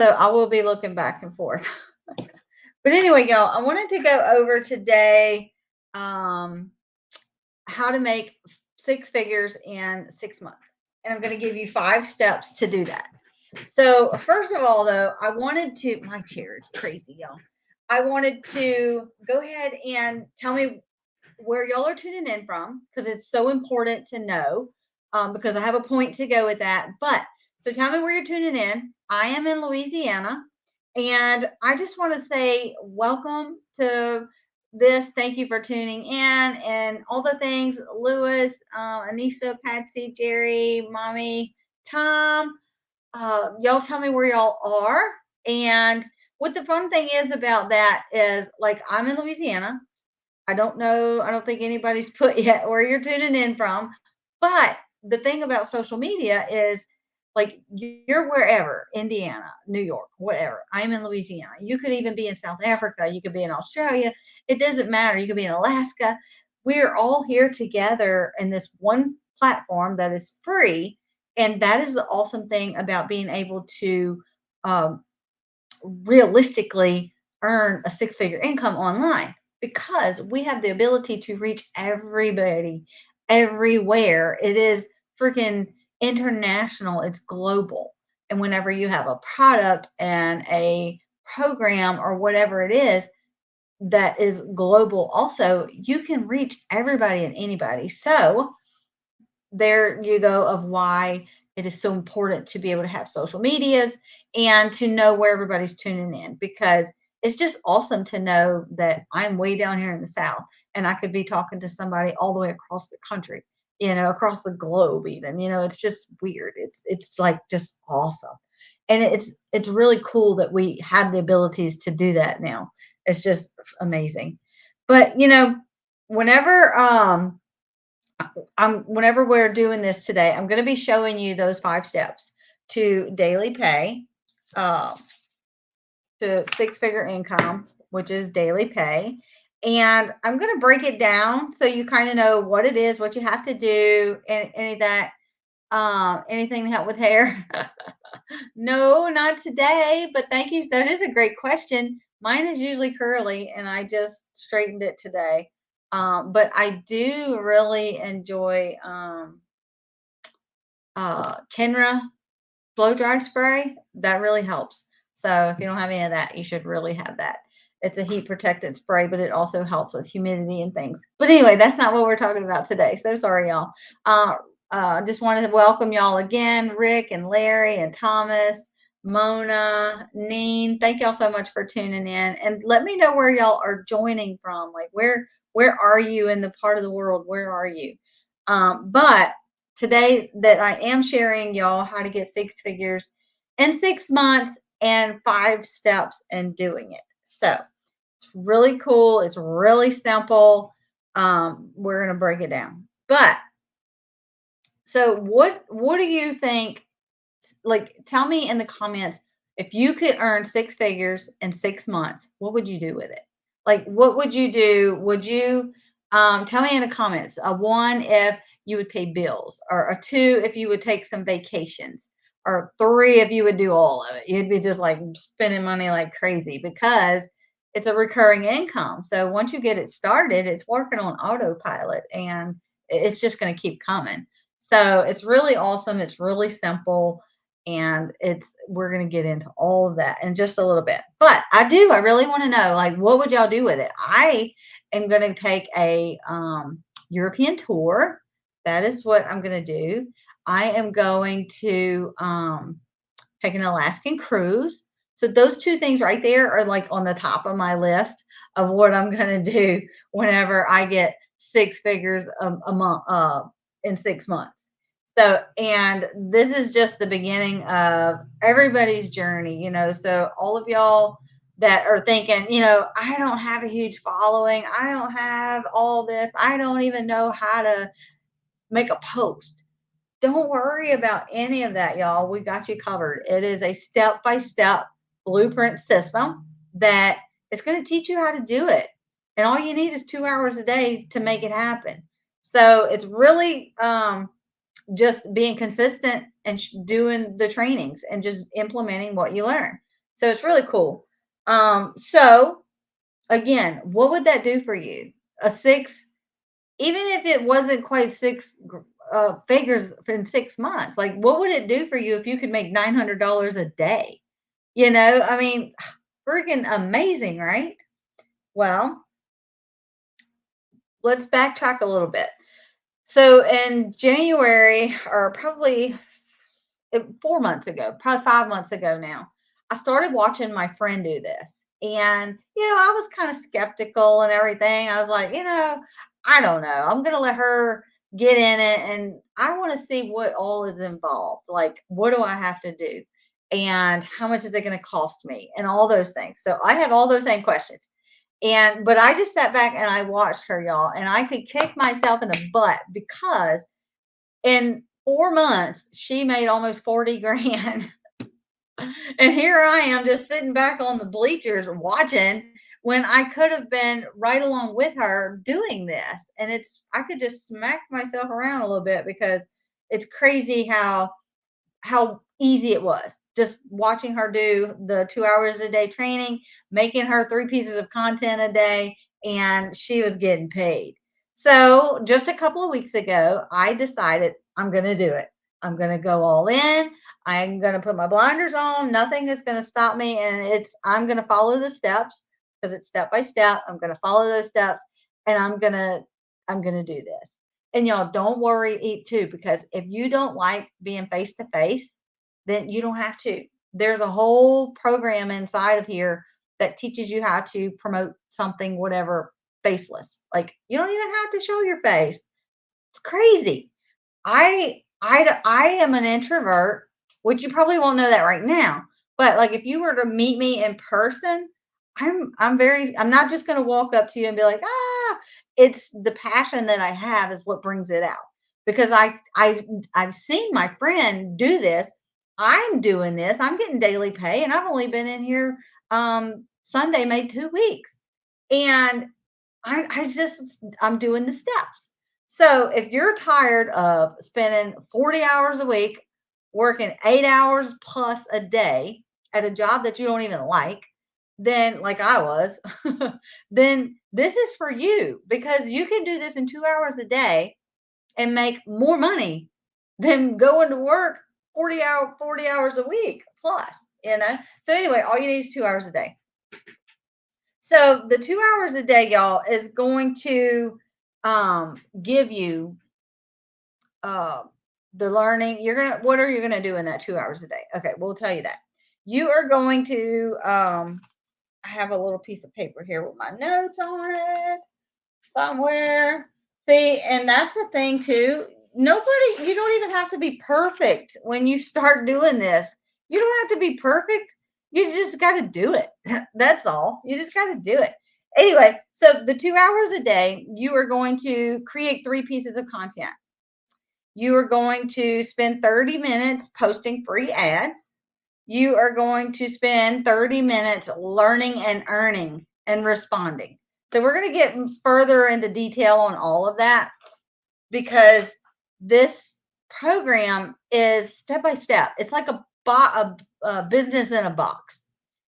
So I will be looking back and forth. But anyway, y'all, I wanted to go over today um, how to make six figures in 6 months. And I'm going to give you 5 steps to do that. So, first of all, though, I wanted to, my chair is crazy, y'all. I wanted to go ahead and tell me where y'all are tuning in from because it's so important to know because I have a point to go with that. But so tell me where you're tuning in. I am in Louisiana, and I just want to say welcome to this. Thank you for tuning in and all the things. Lewis, Anissa, Patsy, Jerry, Mommy, Tom. Y'all tell me where y'all are. And what the fun thing is about that is like I'm in Louisiana. I don't know. I don't think anybody's put yet where you're tuning in from. But the thing about social media is like you're wherever, Indiana, New York, whatever. I'm in Louisiana. You could even be in South Africa. You could be in Australia. It doesn't matter. You could be in Alaska. We're all here together in this one platform that is free. And that is the awesome thing about being able to um, realistically earn a six-figure income online because we have the ability to reach everybody everywhere. It is freaking international, it's global. And whenever you have a product and a program or whatever it is that is global, also, you can reach everybody and anybody. So, there you go of why it is so important to be able to have social medias and to know where everybody's tuning in because it's just awesome to know that I'm way down here in the South and I could be talking to somebody all the way across the country, across the globe even. It's just weird. It's like just awesome. And it's really cool that we have the abilities to do that now. It's just amazing. But whenever whenever we're doing this today, I'm going to be showing you those 5 steps to daily pay, uh, to six-figure income, which is daily pay. And I'm going to break it down so you kind of know what it is, what you have to do, and any of that. Anything to help with hair? No, not today, but thank you. That is a great question. Mine is usually curly, and I just straightened it today. But I do really enjoy Kenra blow dry spray. That really helps. So if you don't have any of that, you should really have that. It's a heat protectant spray, but it also helps with humidity and things. But anyway, that's not what we're talking about today. So sorry, y'all. Just wanted to welcome y'all again, Rick and Larry and Thomas, Mona, Neen. Thank y'all so much for tuning in, and let me know where y'all are joining from. Like where are you in the part of the world? Where are you? But today that I am sharing y'all how to get six figures in 6 months and 5 steps in doing it. So it's really cool. It's really simple. We're gonna break it down. But so what do you think? Like, tell me in the comments if you could earn six figures in 6 months, what would you do with it? Like, what would you do? Would you tell me in the comments? A one if you would pay bills, or a two if you would take some vacations, or three if you would do all of it. You'd be just like spending money like crazy because it's a recurring income. So once you get it started, it's working on autopilot and it's just going to keep coming. So it's really awesome. It's really simple. And we're going to get into all of that in just a little bit. But I really want to know, like, what would y'all do with it? I am going to take a European tour. That is what I'm going to do. I am going to take an Alaskan cruise. So those two things right there are like on the top of my list of what I'm going to do whenever I get six figures a month in 6 months. So, and this is just the beginning of everybody's journey, So all of y'all that are thinking, I don't have a huge following, I don't have all this, I don't even know how to make a post. Don't worry about any of that, y'all. We got you covered. It is a step by step blueprint system that is going to teach you how to do it. And all you need is 2 hours a day to make it happen. So it's really just being consistent and doing the trainings and just implementing what you learn. So it's really cool. So again, what would that do for you? A six, even if it wasn't quite six figures in 6 months, like what would it do for you if you could make $900 a day? I mean, freaking amazing, right? Well, let's backtrack a little bit. So in January, or probably 4 months ago, probably 5 months ago now, I started watching my friend do this. And, I was kind of skeptical and everything. I was like, I don't know. I'm going to let her get in it. And I want to see what all is involved. Like, what do I have to do? And how much is it going to cost me? And all those things. So I have all those same questions. But I just sat back and I watched her, y'all, and I could kick myself in the butt because in 4 months, she made almost 40 grand. And here I am just sitting back on the bleachers watching when I could have been right along with her doing this. And I could just smack myself around a little bit because it's crazy how easy it was just watching her do the 2 hours a day training, making her 3 pieces of content a day, and she was getting paid. So just a couple of weeks ago, I decided I'm going to do it. I'm going to go all in. I'm going to put my blinders on. Nothing is going to stop me. And I'm going to follow the steps because it's step by step. I'm going to follow those steps and I'm going to do this. And y'all don't worry, eat too, because if you don't like being face to face, then you don't have to. There's a whole program inside of here that teaches you how to promote something, whatever, faceless. Like you don't even have to show your face. It's crazy. I am an introvert, which you probably won't know that right now. But like if you were to meet me in person, I'm not just going to walk up to you and be like, it's the passion that I have is what brings it out. Because I've seen my friend do this. I'm doing this. I'm getting daily pay and I've only been in here Sunday made 2 weeks. And I'm doing the steps. So if you're tired of spending 40 hours a week, working 8 hours plus a day at a job that you don't even like, then like I was, then this is for you because you can do this in 2 hours a day and make more money than going to work 40 hours a week plus. So anyway, all you need is 2 hours a day. So the 2 hours a day, y'all, is going to give you uh, the learning. What are you gonna do in that 2 hours a day? Okay, we'll tell you that. You are going to. I have a little piece of paper here with my notes on it somewhere. See, and that's the thing too. You don't even have to be perfect when you start doing this. You don't have to be perfect. You just got to do it. That's all. You just got to do it. Anyway, so the 2 hours a day, you are going to create 3 pieces of content. You are going to spend 30 minutes posting free ads. You are going to spend 30 minutes learning and earning and responding. So we're going to get further into detail on all of that because this program is step by step. It's like a business in a box.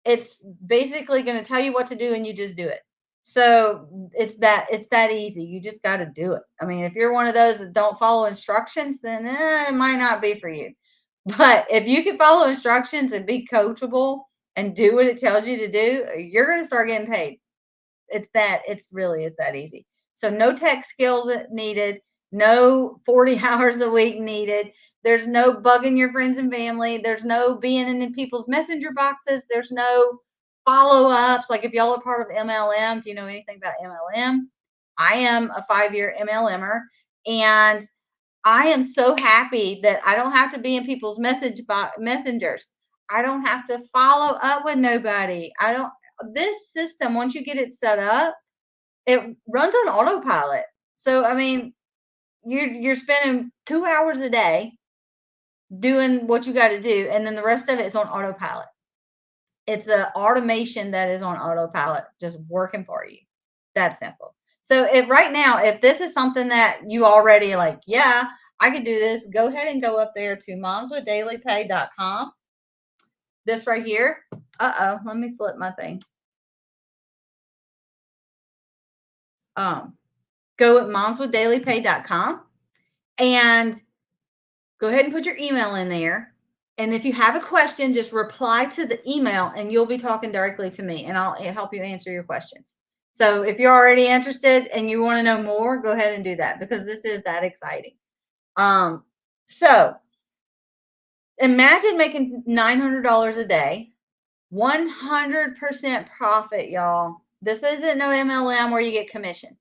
It's basically going to tell you what to do and you just do it. So it's that easy. You just got to do it. I mean, if you're one of those that don't follow instructions, then it might not be for you. But if you can follow instructions and be coachable and do what it tells you to do, you're going to start getting paid. It's really is that easy. So no tech skills needed, no 40 hours a week needed. There's no bugging your friends and family. There's no being in people's messenger boxes. There's no follow-ups. Like if y'all are part of MLM, if you know anything about MLM, I am a 5-year MLMer and I am so happy that I don't have to be in people's messengers. I don't have to follow up with nobody. This system, once you get it set up, it runs on autopilot. So I mean, you're spending 2 hours a day doing what you got to do, and then the rest of it is on autopilot. It's an automation that is on autopilot, just working for you. That's simple. So if this is something that you already like, yeah, I could do this, go ahead and go up there to momswithdailypay.com. This right here. Uh-oh, let me flip my thing. Um, Go at momswithdailypay.com and go ahead and put your email in there. And if you have a question, just reply to the email and you'll be talking directly to me and I'll help you answer your questions. So if you're already interested and you want to know more, go ahead and do that because this is that exciting. So imagine making $900 a day, 100% profit, y'all. This isn't no MLM where you get commission.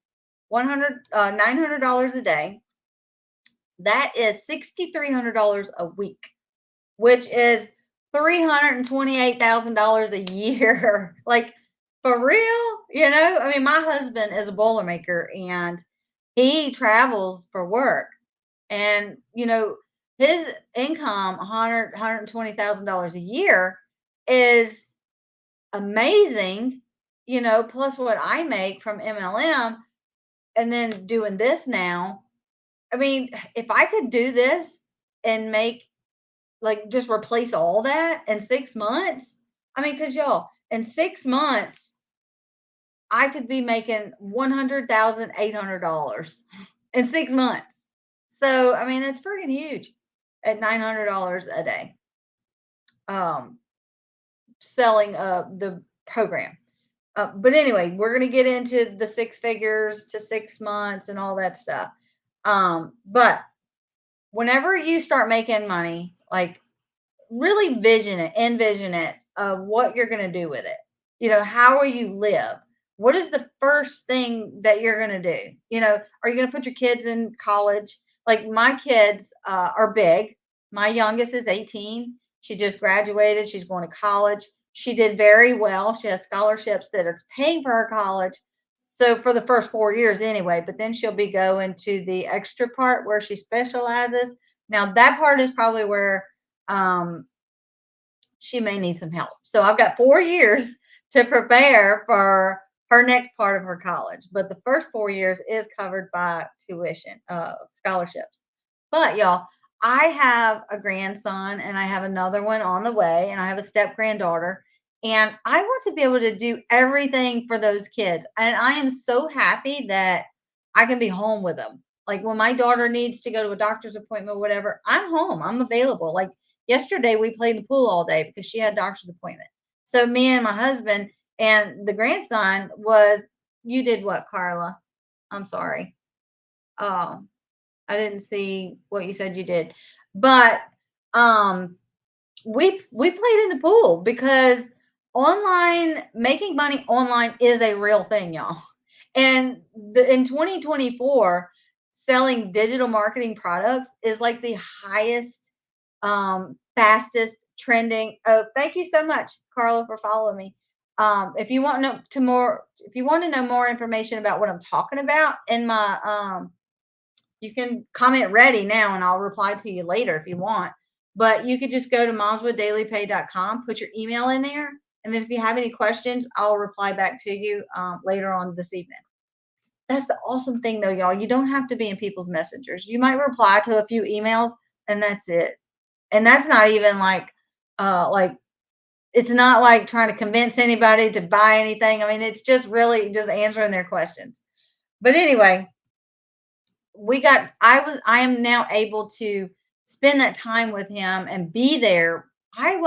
$900 a day. That is $6,300 a week, which is $328,000 a year. Like for real, I mean, my husband is a boilermaker and he travels for work, and his income, $120,000 a year, is amazing. Plus what I make from MLM, and then doing this now. I mean, if I could do this and make, like, just replace all that in 6 months. I mean, because y'all, in 6 months, I could be making $100,800 in 6 months. So, I mean, that's freaking huge at $900 a day. Um, Selling the program. But anyway, we're going to get into the six figures to 6 months and all that stuff. But whenever you start making money, like, really envision it of what you're going to do with it. How will you live? What is the first thing that you're going to do? Are you going to put your kids in college? Like my kids are big. My youngest is 18. She just graduated. She's going to college. She did very well. She has scholarships that are paying for her college. So for the first 4 years anyway, but then she'll be going to the extra part where she specializes. Now that part is probably where um, she may need some help. So I've got 4 years to prepare for her next part of her college. But the first 4 years is covered by tuition, scholarships. But y'all, I have a grandson and I have another one on the way, and I have a step granddaughter. And I want to be able to do everything for those kids. And I am so happy that I can be home with them. Like when my daughter needs to go to a doctor's appointment or whatever, I'm home. I'm available. Like yesterday, we played the pool all day because she had a doctor's appointment. So me and my husband and the grandson was, you did what, Carla? I'm sorry. Oh, I didn't see what you said you did. But um we played in the pool because online making money online is a real thing, y'all. And in 2024, selling digital marketing products is like the highest, fastest trending. Oh, thank you so much, Carla, for following me. If you want to know more information about what I'm talking about in my you can comment ready now and I'll reply to you later if you want. But you could just go to momswithdailypay.com, put your email in there, and then if you have any questions, I'll reply back to you later on this evening. That's the awesome thing, though, y'all. You don't have to be in people's messengers. You might reply to a few emails, and that's it. And that's not even like it's not like trying to convince anybody to buy anything. I mean, it's just really just answering their questions. But anyway, I am now able to spend that time with him and be there. I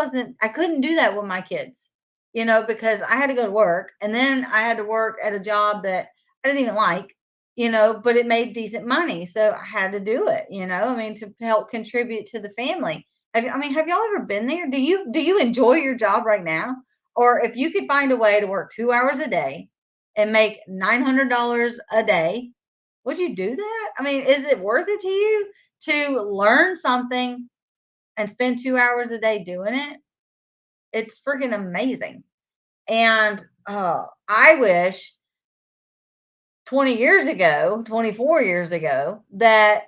couldn't do that with my kids, because I had to go to work and then I had to work at a job that I didn't even like, but it made decent money. So I had to do it, I mean, to help contribute to the family. Have y'all ever been there? Do you enjoy your job right now? Or if you could find a way to work 2 hours a day and make $900 a day, would you do that? I mean, is it worth it to you to learn something and spend 2 hours a day doing it? It's freaking amazing. And I wish 20 years ago, 24 years ago, that